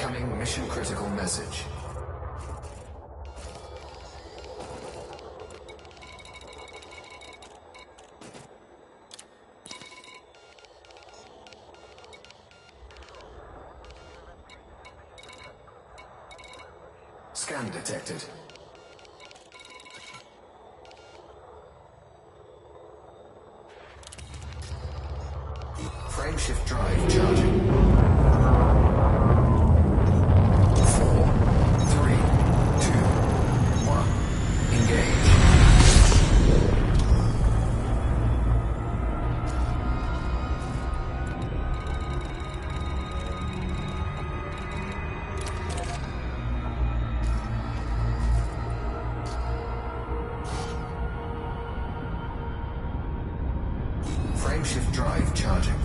Incoming mission critical message. Scan detected. Frameshift drive charging. 4, 3, 2, 1. Engage. Frameshift drive charging.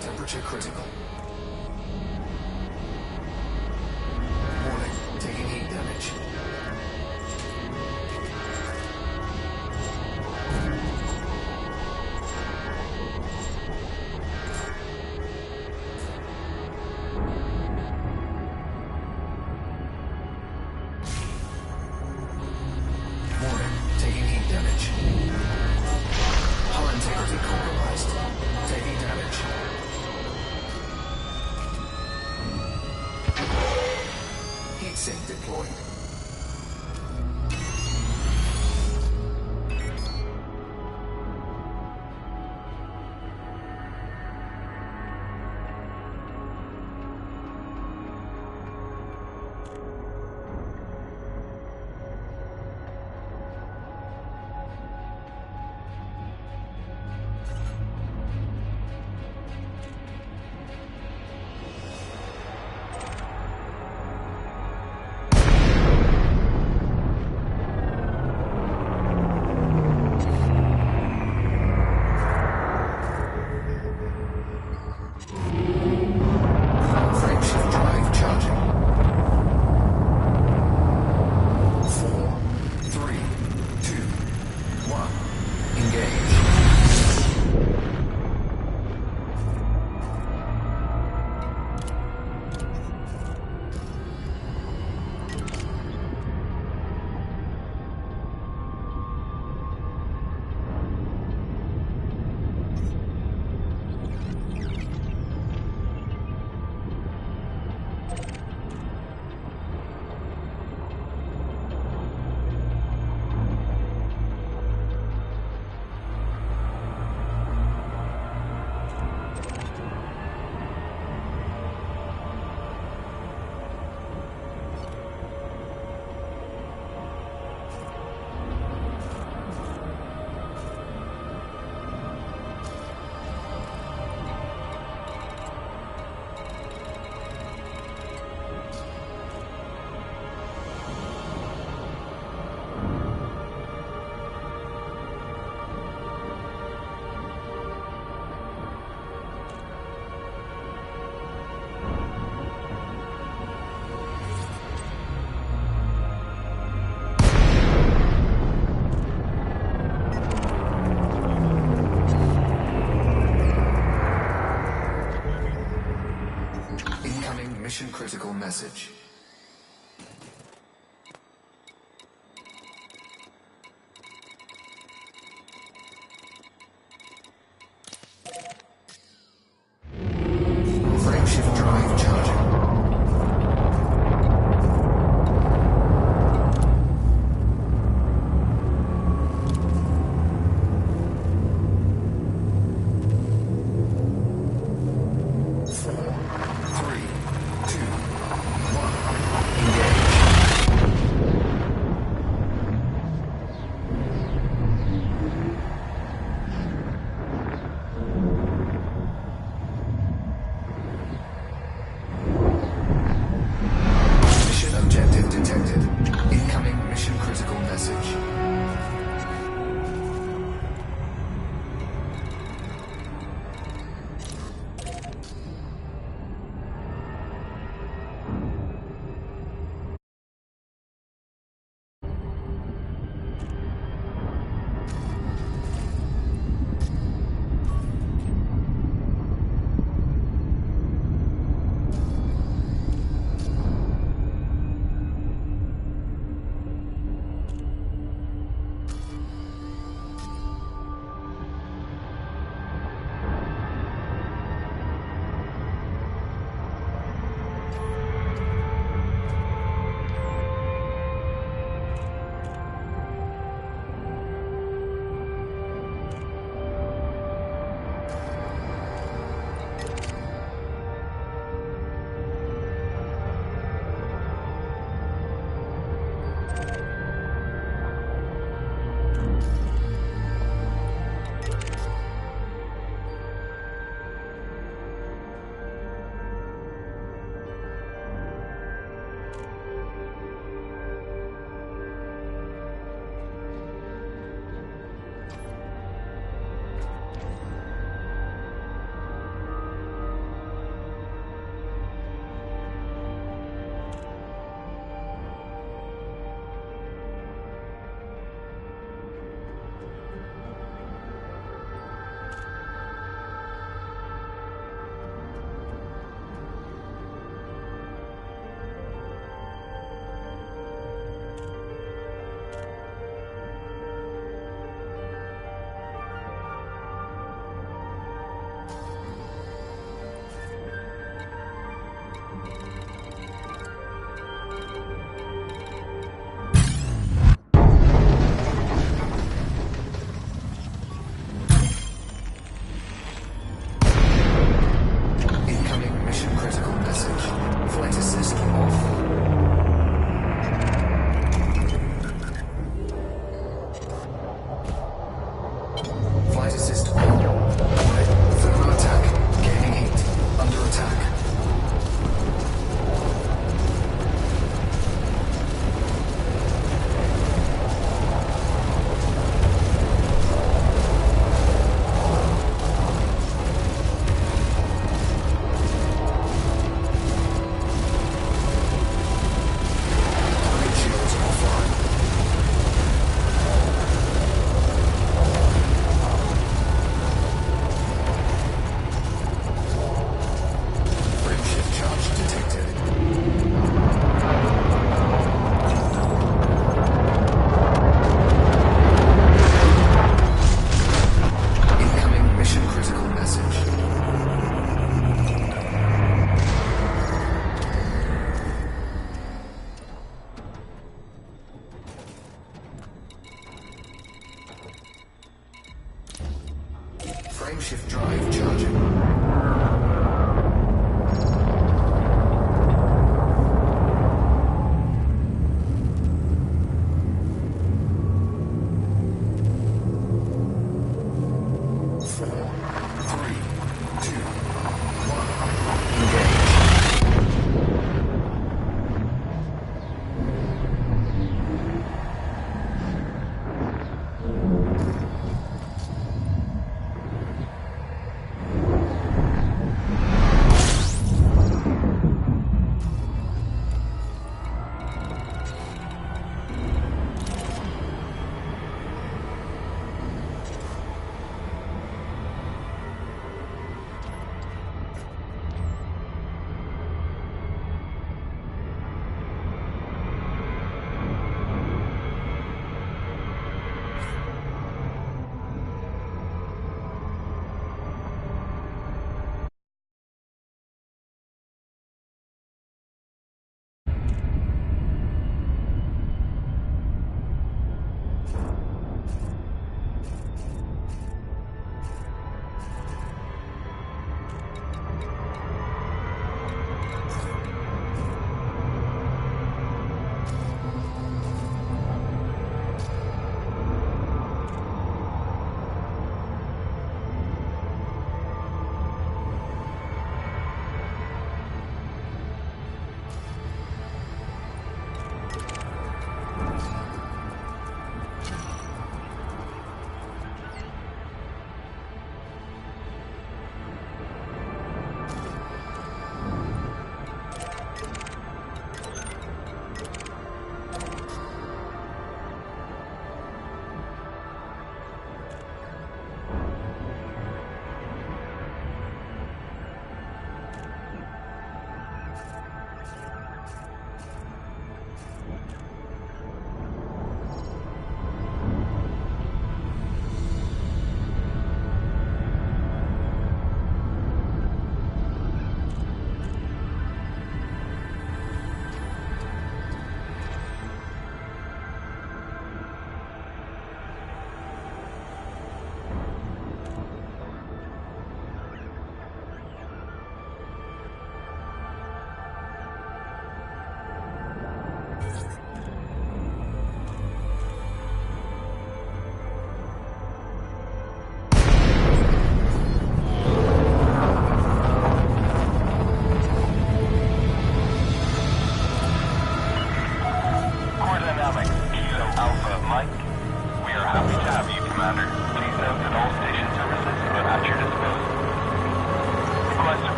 Temperature critical. Warning, taking heat damage. Warning, taking heat damage. Hull integrity compromised. Taking damage. Heatsink deployed. mission critical message. Frameshift drive charging. Four, three, two, one.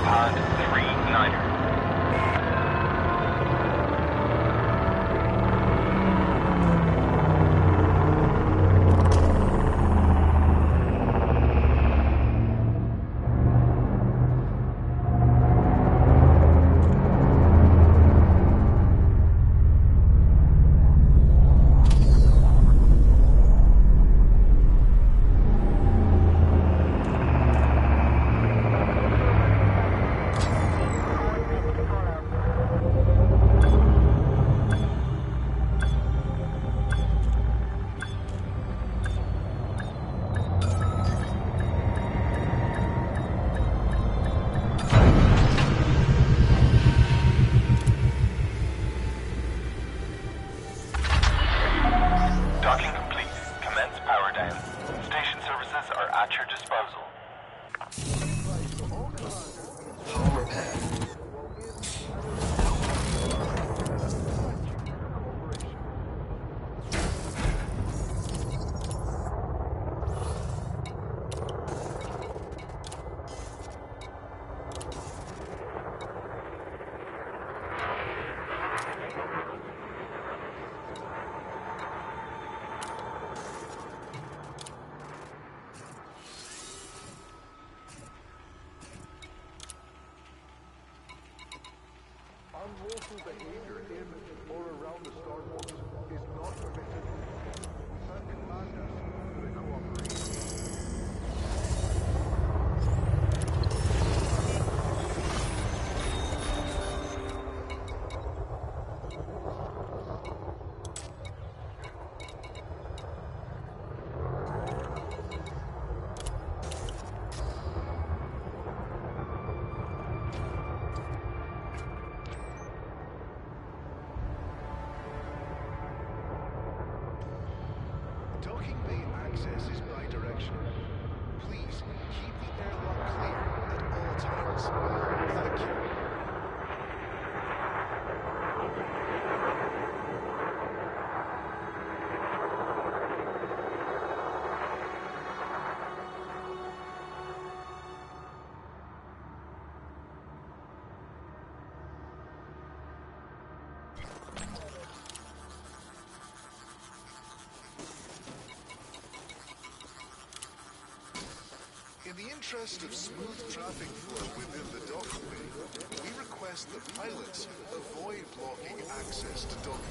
Pod 3 Niner. Docking complete. Commence power down. Station services are at your disposal. Hull repaired. Unlawful behavior in or around the Starbucks is not permitted. We thank commanders for the cooperation. Docking bay access is bi-directional. Please keep the airlock clear at all times. Thank you. In the interest of smooth traffic flow within the dockway, we request that pilots avoid blocking access to docking.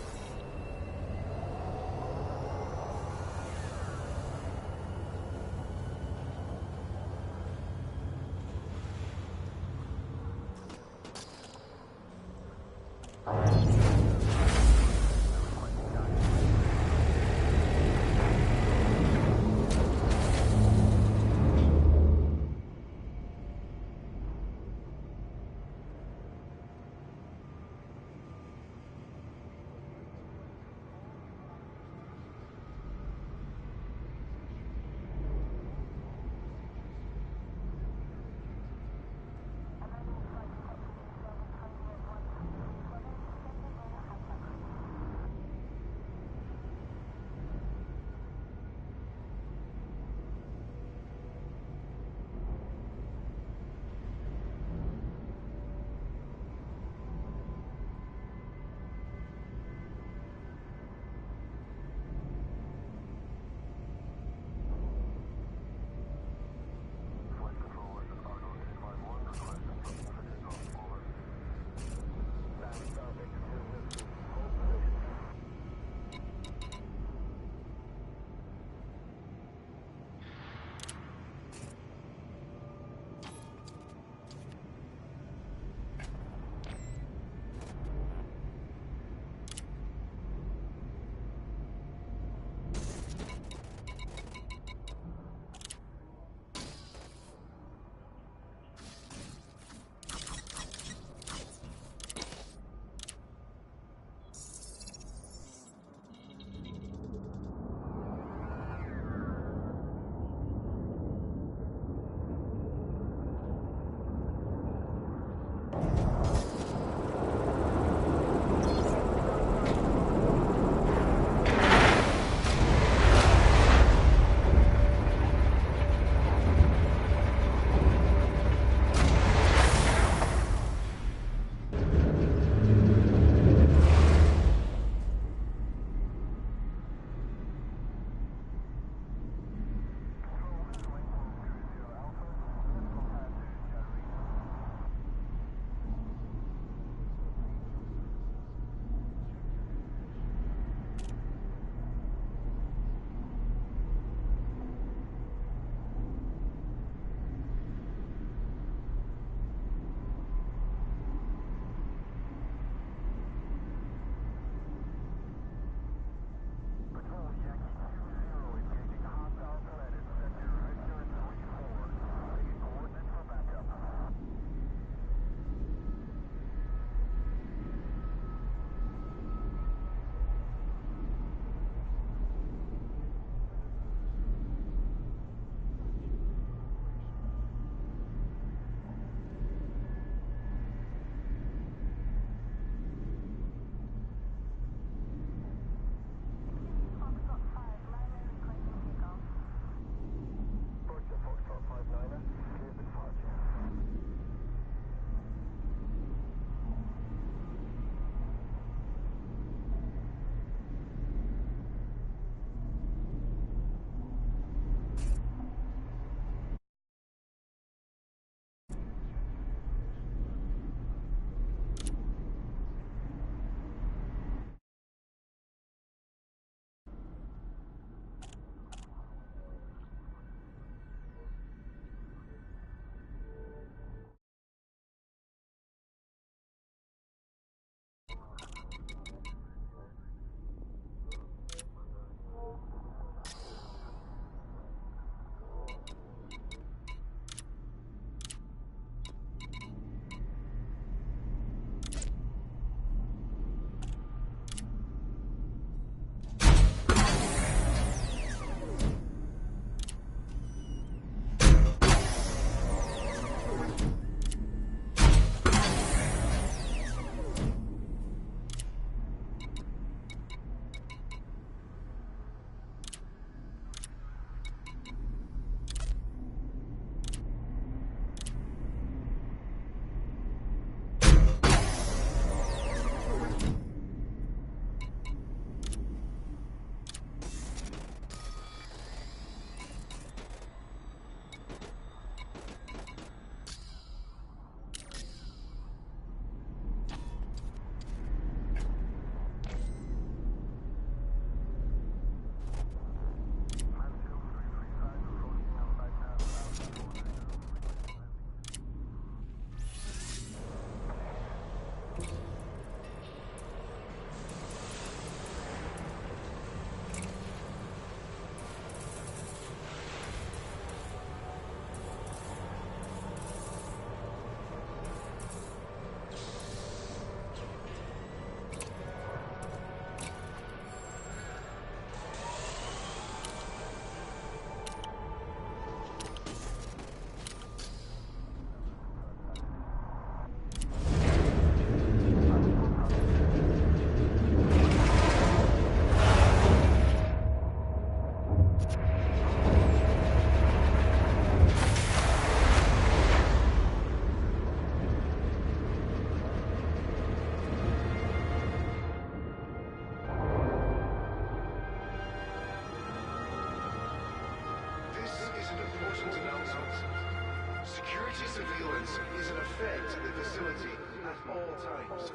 surveillance is in effect in the facility at all times.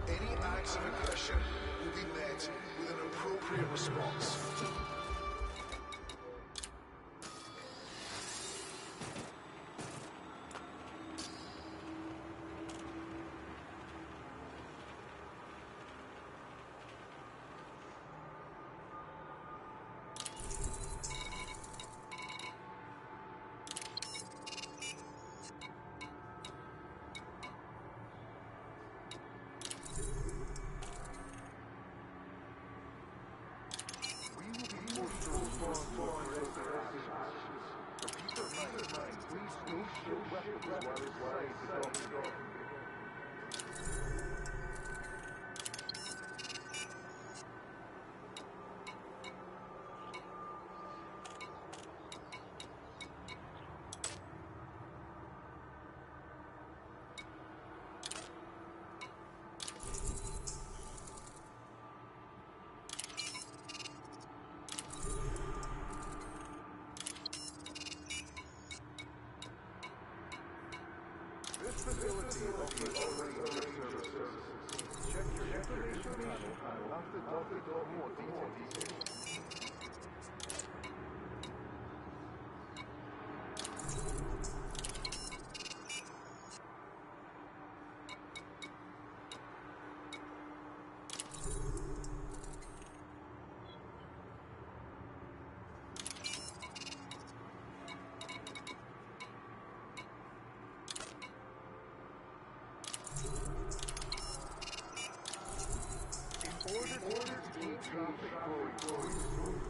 Any acts of aggression will be met with an appropriate response. This facility offers already services. Check your information panel after doctor for more details. Traffic flowing smooth.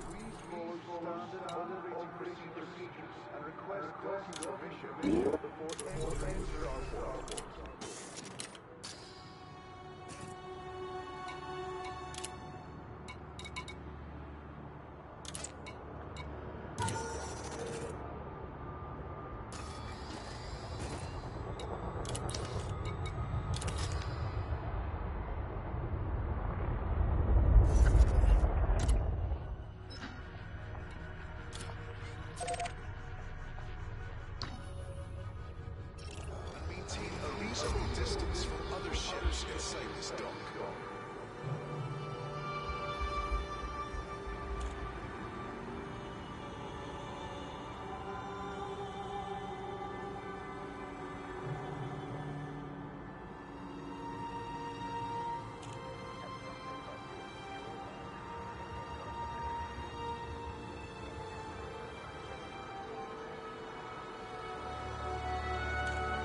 Please follow standard operating procedures and request docking permission before entering Starport. Distance from other ships inside this dock.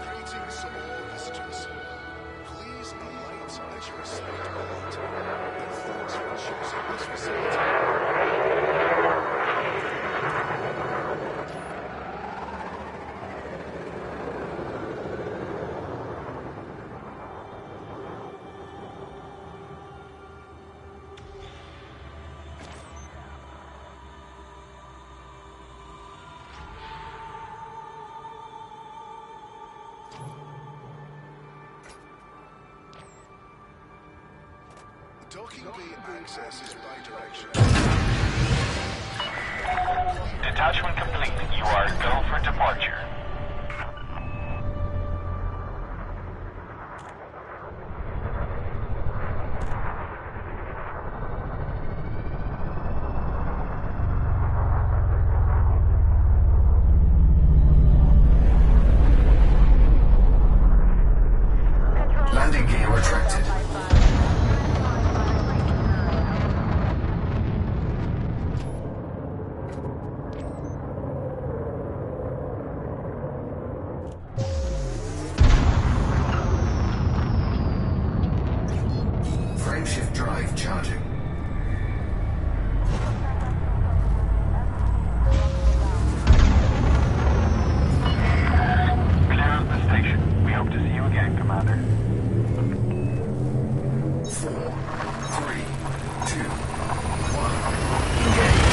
Greetings to all visitors. Please alight as you respect quality. And thanks for choosing this facility. Docking bay access is bi-directional. Detachment complete. You are go for departure. Landing gear retracted. Frameshift drive charging. Clear of the station. We hope to see you again, Commander. 4, 3, 2, 1. Engage.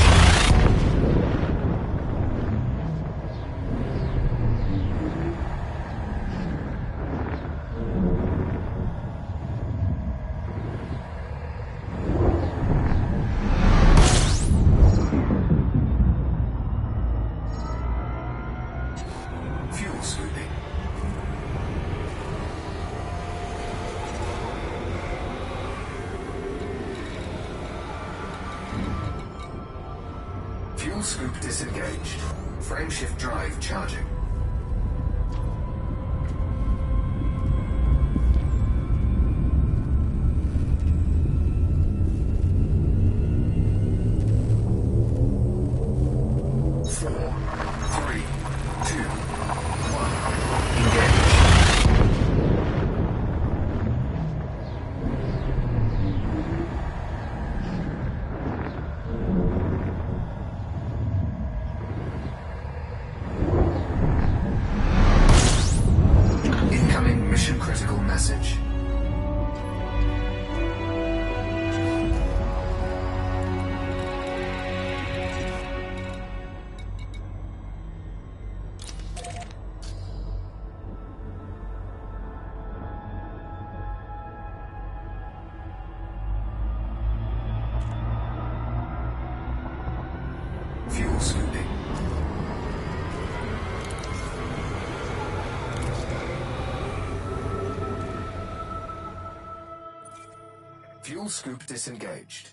Fuel sweeping. Fuel scoop disengaged. Frameshift drive charging. Message. Fuel scooping. Fuel scoop disengaged.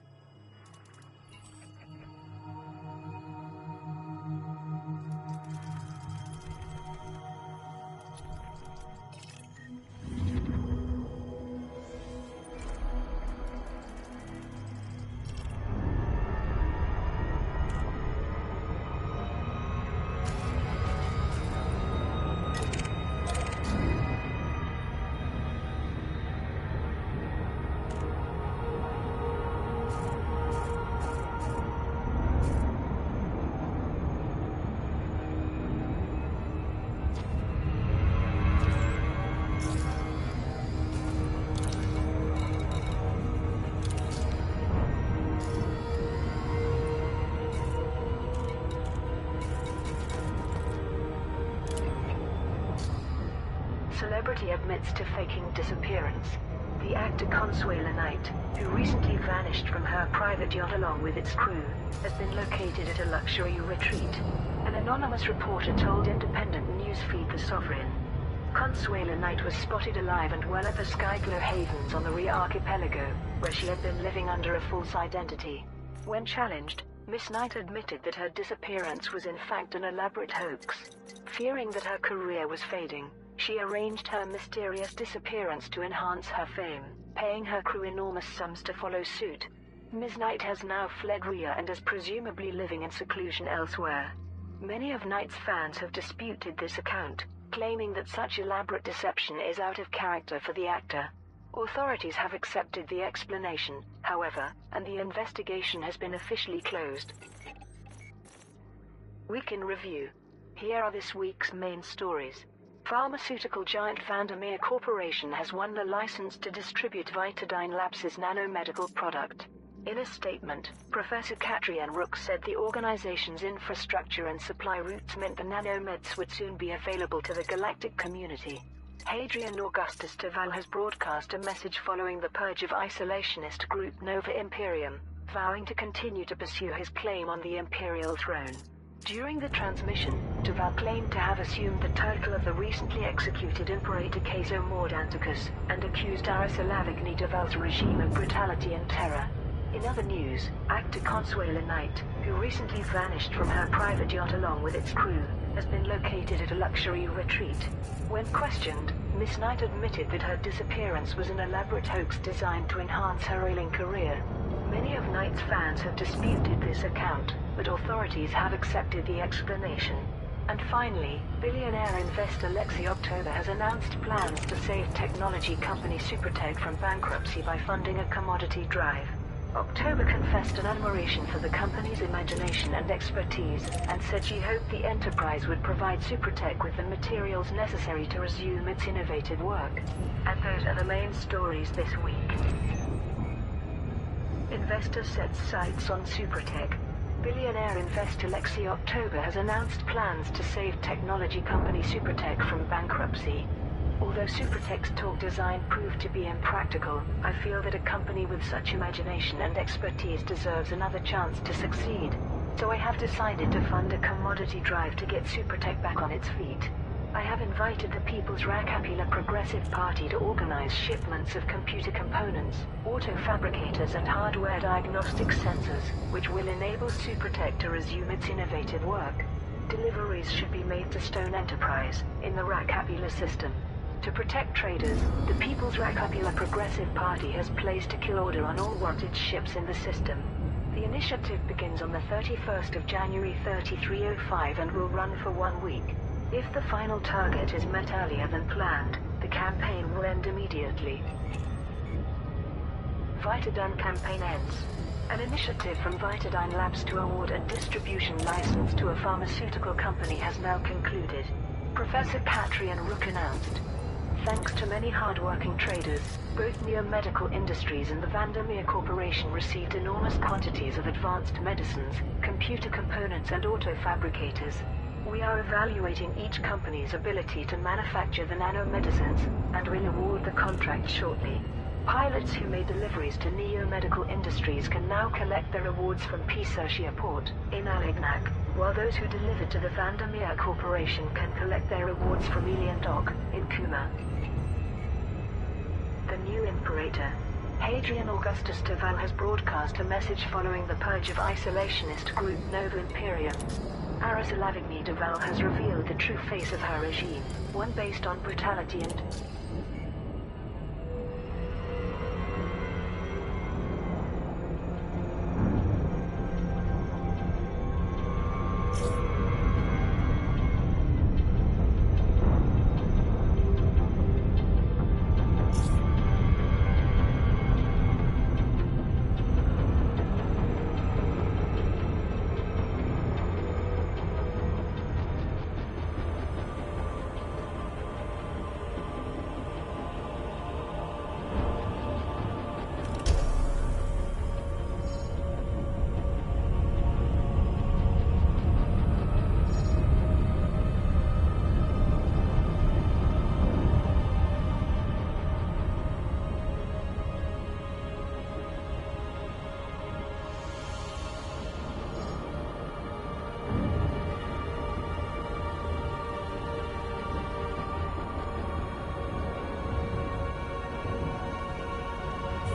Celebrity admits to faking disappearance. The actor Consuela Knight, who recently vanished from her private yacht along with its crew, has been located at a luxury retreat. An anonymous reporter told independent newsfeed The Sovereign. Consuela Knight was spotted alive and well at the Skyglow Havens on the Rhea Archipelago, where she had been living under a false identity. When challenged, Miss Knight admitted that her disappearance was in fact an elaborate hoax. Fearing that her career was fading, she arranged her mysterious disappearance to enhance her fame, paying her crew enormous sums to follow suit. Ms. Knight has now fled Rhea and is presumably living in seclusion elsewhere. Many of Knight's fans have disputed this account, claiming that such elaborate deception is out of character for the actor. Authorities have accepted the explanation, however, and the investigation has been officially closed. Week in Review. Here are this week's main stories. Pharmaceutical giant Vandermeer Corporation has won the license to distribute Vitadine Labs' nanomedical product. In a statement, Professor Catrian Rook said the organization's infrastructure and supply routes meant the nanomeds would soon be available to the galactic community. Hadrian Augustus Taval has broadcast a message following the purge of isolationist group Nova Imperium, vowing to continue to pursue his claim on the imperial throne. During the transmission, Taval claimed to have assumed the title of the recently executed Imperator Caeso Mordanticus, and accused Arislavigny Taval's regime of brutality and terror. In other news, actor Consuela Knight, who recently vanished from her private yacht along with its crew, has been located at a luxury retreat. When questioned, Miss Knight admitted that her disappearance was an elaborate hoax designed to enhance her ailing career. Many of Knight's fans have disputed this account, but authorities have accepted the explanation. And finally, billionaire investor Lexi October has announced plans to save technology company Supertech from bankruptcy by funding a commodity drive. October confessed an admiration for the company's imagination and expertise, and said she hoped the enterprise would provide Supertech with the materials necessary to resume its innovative work. And those are the main stories this week. Investor sets sights on Supertech. Billionaire investor Lexi October has announced plans to save technology company Supertech from bankruptcy. Although Supertech's talk design proved to be impractical, I feel that a company with such imagination and expertise deserves another chance to succeed. So I have decided to fund a commodity drive to get Supertech back on its feet. I have invited the People's Rakapila Progressive Party to organize shipments of computer components, auto fabricators and hardware diagnostic sensors, which will enable Supertech to resume its innovative work. Deliveries should be made to Stone Enterprise, in the Rakapila system. To protect traders, the People's Rakapila Progressive Party has placed a kill order on all wanted ships in the system. The initiative begins on the 31st of January 3305 and will run for 1 week. If the final target is met earlier than planned, the campaign will end immediately. Vitadyne campaign ends. An initiative from Vitadyne Labs to award a distribution license to a pharmaceutical company has now concluded. Professor Catrian Rook announced. Thanks to many hard-working traders, both Neo-Medical Industries and the Vandermeer Corporation received enormous quantities of advanced medicines, computer components and auto fabricators. We are evaluating each company's ability to manufacture the nanomedicines, and will award the contract shortly. Pilots who made deliveries to Neo-Medical Industries can now collect their rewards from Pisertia Port, in Alignac, while those who delivered to the Vandermeer Corporation can collect their rewards from Elian Dock, in Kuma. The new Imperator, Hadrian Augustus Deval, has broadcast a message following the purge of isolationist group Nova Imperium. Aris Lavigny Deval has revealed the true face of her regime, one based on brutality and...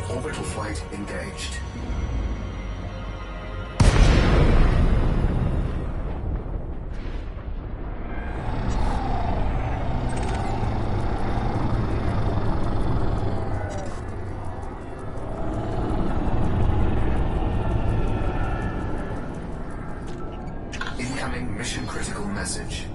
Orbital flight engaged. Incoming mission critical message.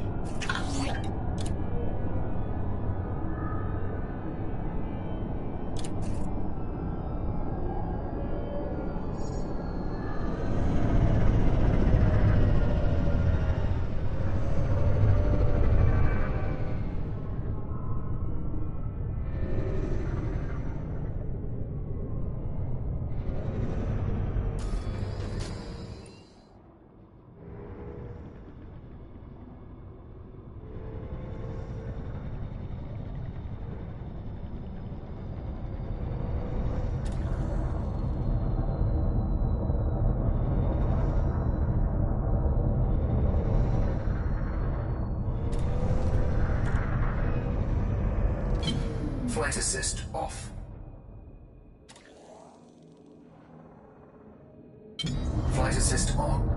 Flight assist off. Flight assist on.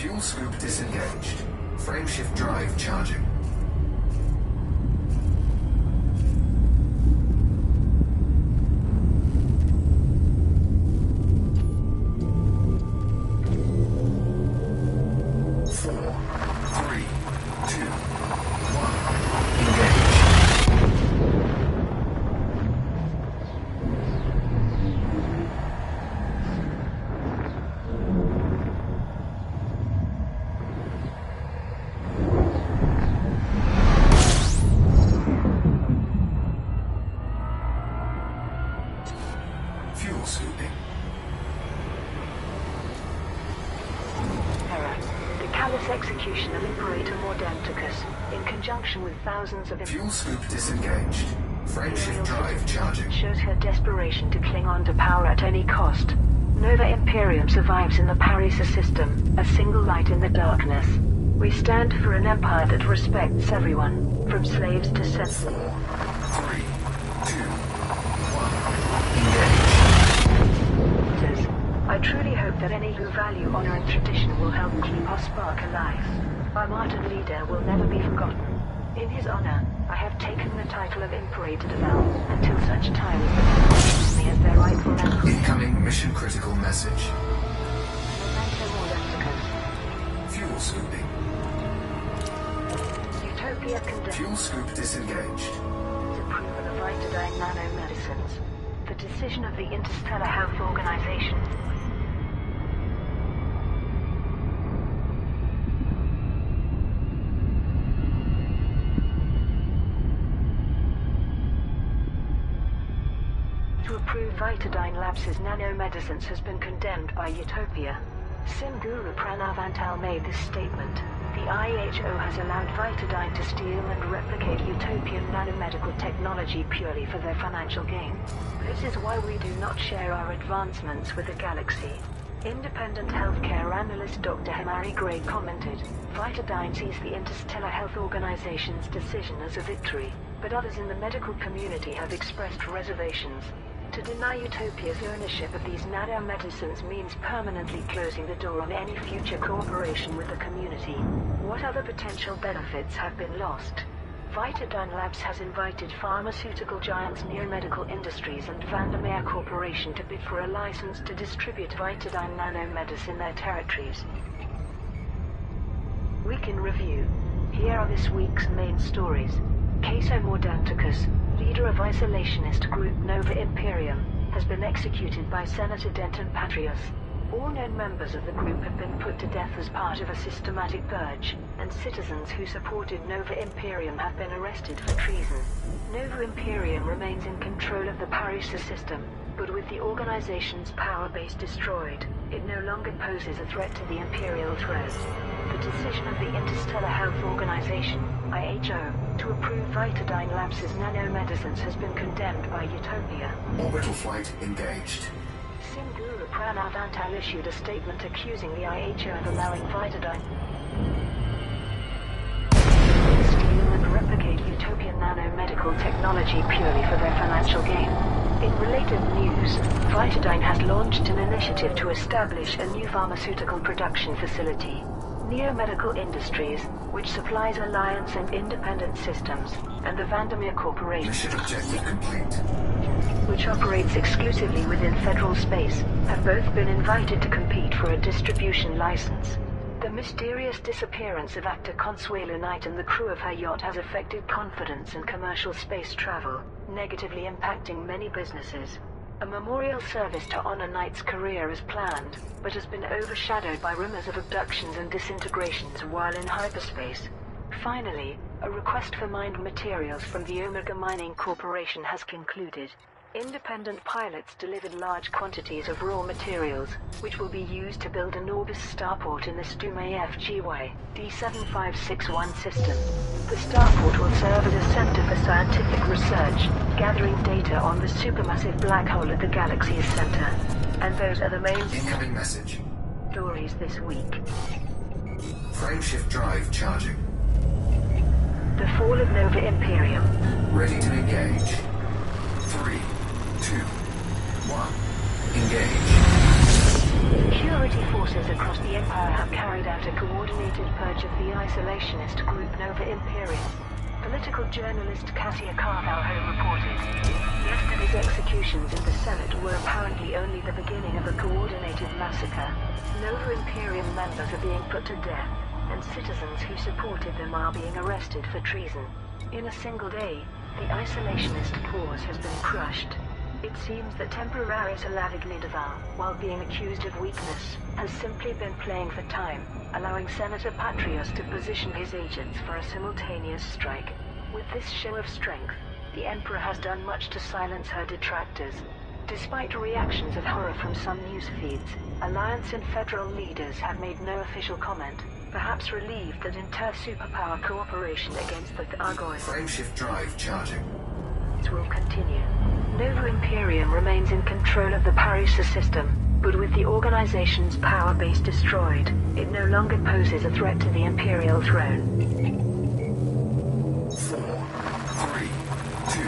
Fuel scoop disengaged. Frameshift drive charging. Fuel scooping. Error. The callous execution of Imperator Mordenticus, in conjunction with thousands of Fuel scoop disengaged. Frameshift drive charging. shows her desperation to cling on to power at any cost. Nova Imperium survives in the Parisa system, a single light in the darkness. We stand for an empire that respects everyone, from slaves to citizens. 4, 3, 2, 1. Engage. I truly hope that any who value honor and tradition will help keep our spark alive. Our martyred leader will never be forgotten. In his honor, I have taken the title of Imperator Deval until such time as the people choose me as their rightful emperor. Incoming mission critical message. Memento Mordenticus. Fuel scooping. Utopia condemned. Fuel scoop disengaged. Approval of Vitadine nanomedicines. The decision of the Interstellar Health Organization. To approve Vitadine Labs' nanomedicines has been condemned by Utopia. Sim Guru Pranavantal made this statement. The IHO has allowed Vitadine to steal and replicate utopian nanomedical technology purely for their financial gain. This is why we do not share our advancements with the galaxy. Independent healthcare analyst Dr. Hemari Gray commented, Vitadine sees the Interstellar Health Organization's decision as a victory, but others in the medical community have expressed reservations. To deny Utopia's ownership of these nanomedicines means permanently closing the door on any future cooperation with the community. What other potential benefits have been lost? Vitadine Labs has invited pharmaceutical giants Neomedical Industries and Vandermeer Corporation to bid for a license to distribute Vitadine nanomedicine in their territories. Week in review. Here are this week's main stories. Queso Mordenticus, leader of isolationist group Nova Imperium, has been executed by Senator Denton Patrius. All known members of the group have been put to death as part of a systematic purge, and citizens who supported Nova Imperium have been arrested for treason. Nova Imperium remains in control of the Parisa system, but with the organization's power base destroyed, it no longer poses a threat to the Imperial throne. The decision of the Interstellar Health Organization, IHO, to approve Vitadine Labs' nanomedicines has been condemned by Utopia. Orbital flight engaged. Sim Guru Pranavantal issued a statement accusing the IHO of allowing Vitadine to steal and replicate utopian nanomedical technology purely for their financial gain. In related news, Vitadine has launched an initiative to establish a new pharmaceutical production facility, Neomedical Industries, which supplies Alliance and Independent Systems, and the Vandermeer Corporation, Mission objective complete. which operates exclusively within federal space, have both been invited to compete for a distribution license. The mysterious disappearance of actor Consuelo Knight and the crew of her yacht has affected confidence in commercial space travel, negatively impacting many businesses. A memorial service to honor Knight's career is planned, but has been overshadowed by rumors of abductions and disintegrations while in hyperspace. Finally, a request for mined materials from the Omega Mining Corporation has concluded. Independent pilots delivered large quantities of raw materials, which will be used to build an Orbis starport in the Stume FGY D7561 system. The starport will serve as a center for scientific research, gathering data on the supermassive black hole at the galaxy's center. And those are the main Incoming message. stories this week. Frameshift drive charging. The fall of Nova Imperium. Ready to engage. 3, 2, 1. Engage. Security forces across the Empire have carried out a coordinated purge of the isolationist group Nova Imperium. Political journalist Cassia Carvalho reported. Yesterday's executions in the Senate were apparently only the beginning of a coordinated massacre. Nova Imperium members are being put to death, and citizens who supported them are being arrested for treason. In a single day, the isolationist cause has been crushed. It seems that Temporaris Alavignidoval, while being accused of weakness, has simply been playing for time, allowing Senator Patrios to position his agents for a simultaneous strike. With this show of strength, the Emperor has done much to silence her detractors. Despite reactions of horror from some news feeds, Alliance and Federal leaders have made no official comment, perhaps relieved that inter-superpower cooperation against the Argoids Frameshift drive charging. will continue. Nova Imperium remains in control of the Parisa system, but with the organization's power base destroyed, it no longer poses a threat to the Imperial throne. 4, 3, 2,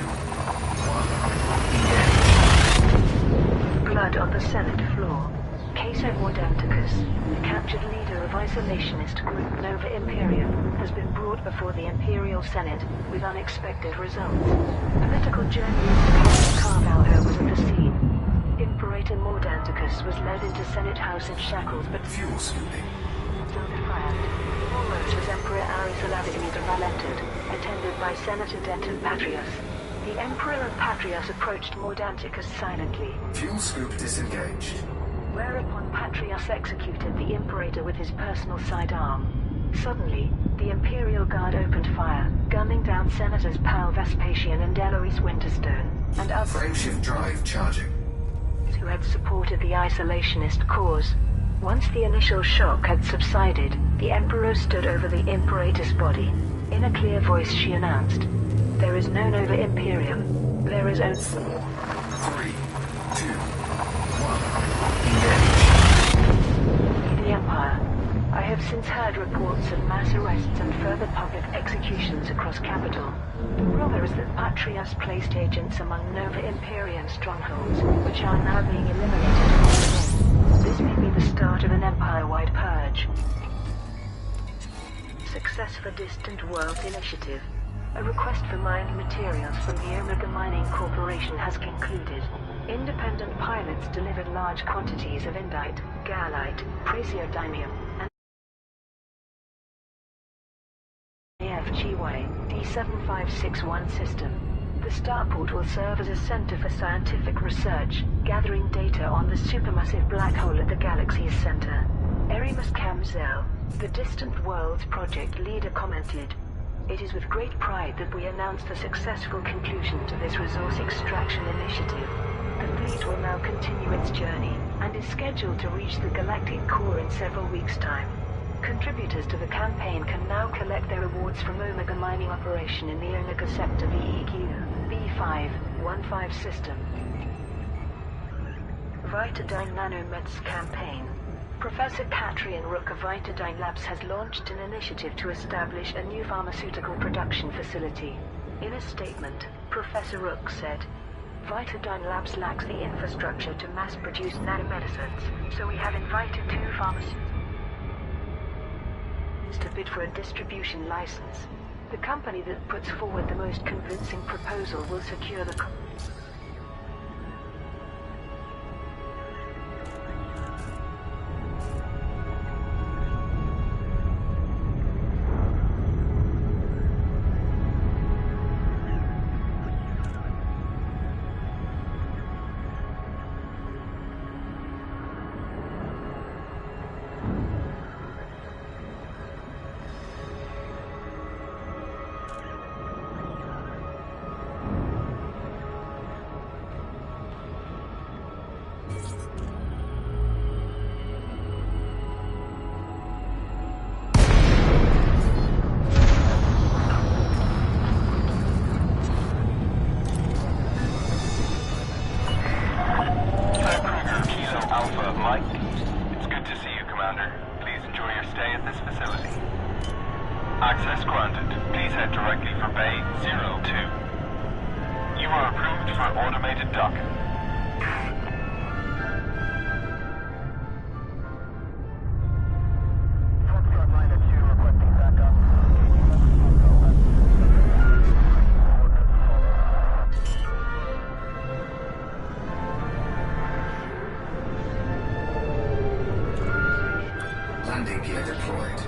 1. Blood on the Senate floor. Queso Mordanticus, the captured leader of isolationist group Nova Imperium, has been brought before the Imperial Senate with unexpected results. Political journalist Cassia Carvalho was at the scene. Imperator Mordanticus was led into Senate House in shackles but Fuel scooping. still defiant. Almost as Emperor Aris Alavignidoval entered, attended by Senator Denton Patrios. The Emperor and Patrios approached Mordanticus silently, Fuel scoop disengaged. whereupon Patrios executed the Imperator with his personal sidearm. Suddenly, the Imperial Guard opened fire, gunning down Senators Pal Vespasian and Eloise Winterstone, and others Frameshift drive charging. who had supported the isolationist cause. Once the initial shock had subsided, the Emperor stood over the Imperator's body. In a clear voice she announced, "There is no Nova Imperium. There is only..." 4, 3, 2, 1. The Empire. I have since heard reports of mass arrests and further public executions across Capital. The rumor is that Patrios placed agents among Nova Imperium strongholds, which are now being eliminated from within. This may be the start of an Empire-wide purge. Success for Distant Worlds Initiative. A request for mined materials from the Omega Mining Corporation has concluded. Independent pilots delivered large quantities of indite, galite, praseodymium, and AFGY D7561 system. The starport will serve as a center for scientific research, gathering data on the supermassive black hole at the galaxy's center. Erimus Kamzel, the Distant Worlds project leader, commented, "It is with great pride that we announce the successful conclusion to this resource extraction initiative. The fleet will now continue its journey, and is scheduled to reach the galactic core in several weeks' time. Contributors to the campaign can now collect their rewards from Omega Mining Operation in the Omega Sector VEQ B515 system." Vitadyne Nanomeds campaign. Professor Katrian Rook of Vitadyne Labs has launched an initiative to establish a new pharmaceutical production facility. In a statement, Professor Rook said, "Vitadyne Labs lacks the infrastructure to mass-produce nanomedicines, so we have invited two pharmaceutical to bid for a distribution license. The company that puts forward the most convincing proposal will secure the Access granted. Please head directly for Bay 02. You are approved for automated docking. Landing gear deployed.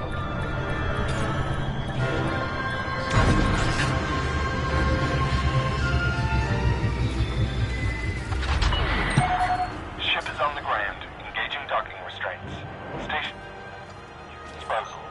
Ship is on the ground, engaging docking restraints. Station. Disposal.